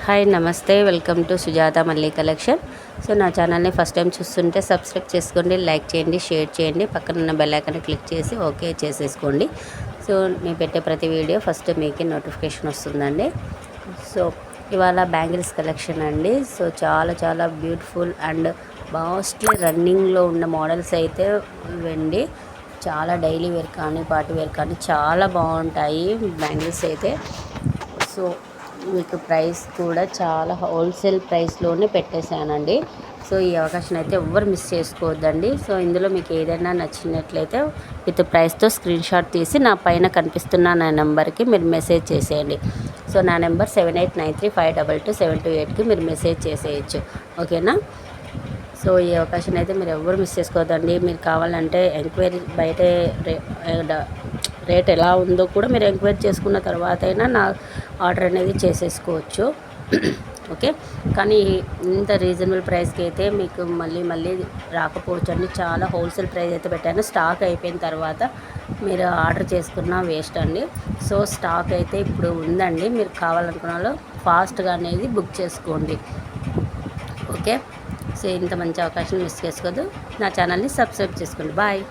Hi నమస్తే, welcome to Sujatha Malli collection. So నా ఛానల్ని ఫస్ట్ టైం చూస్తుంటే సబ్స్క్రైబ్ చేసుకోండి, లైక్ చేయండి, షేర్ చేయండి, పక్కన ఉన్న బెల్ ఐకాన్ క్లిక్ చేసి ఓకే చేసేసుకోండి. సో నేను పెట్టే ప్రతి వీడియో ఫస్ట్ మీకు నోటిఫికేషన్ వస్తుందండి. సో ఇవాళ బ్యాంగిల్స్ కలెక్షన్ అండి. సో చాలా చాలా బ్యూటిఫుల్ అండ్ మోస్ట్లీ రన్నింగ్లో ఉన్న మోడల్స్ అయితే ఇవ్వండి. చాలా డైలీ వేర్ కానీ పార్టీ వేర్ కానీ చాలా బాగుంటాయి బ్యాంగిల్స్ అయితే. సో మీకు ప్రైస్ కూడా చాలా హోల్సేల్ ప్రైస్లోనే పెట్టేశానండి. సో ఈ అవకాశం అయితే ఎవ్వరు మిస్ చేసుకోవద్దండి. సో ఇందులో మీకు ఏదైనా నచ్చినట్లయితే విత్ ప్రైస్తో స్క్రీన్ షాట్ తీసి నా పైన కనిపిస్తున్న నా నెంబర్కి మీరు మెసేజ్ చేసేయండి. సో నా నెంబర్ 7893522728కి మీరు మెసేజ్ చేసేయచ్చు, ఓకేనా. సో ఈ అవకాశం అయితే మీరు ఎవరు మిస్ చేసుకోవద్దండి. మీరు కావాలంటే ఎంక్వైరీ బయట రేట్ ఎలా ఉందో కూడా మీరు ఎంక్వైరీ చేసుకున్న తర్వాత అయినా నా ఆర్డర్ అనేది చేసేసుకోవచ్చు, ఓకే. కానీ ఇంత రీజనబుల్ ప్రైస్కి అయితే మీకు మళ్ళీ రాకపోవచ్చు అండి. చాలా హోల్సేల్ ప్రైస్ అయితే పెట్టాను. స్టాక్ అయిపోయిన తర్వాత మీరు ఆర్డర్ చేసుకున్న వేస్ట్ అండి. సో స్టాక్ అయితే ఇప్పుడు ఉందండి. మీరు కావాలనుకున్న వాళ్ళు ఫాస్ట్గా అనేది బుక్ చేసుకోండి, ఓకే. సో ఇంత మంచి అవకాశం మిస్ చేసుకోవద్దు. నా ఛానల్ని సబ్స్క్రైబ్ చేసుకోండి. బాయ్.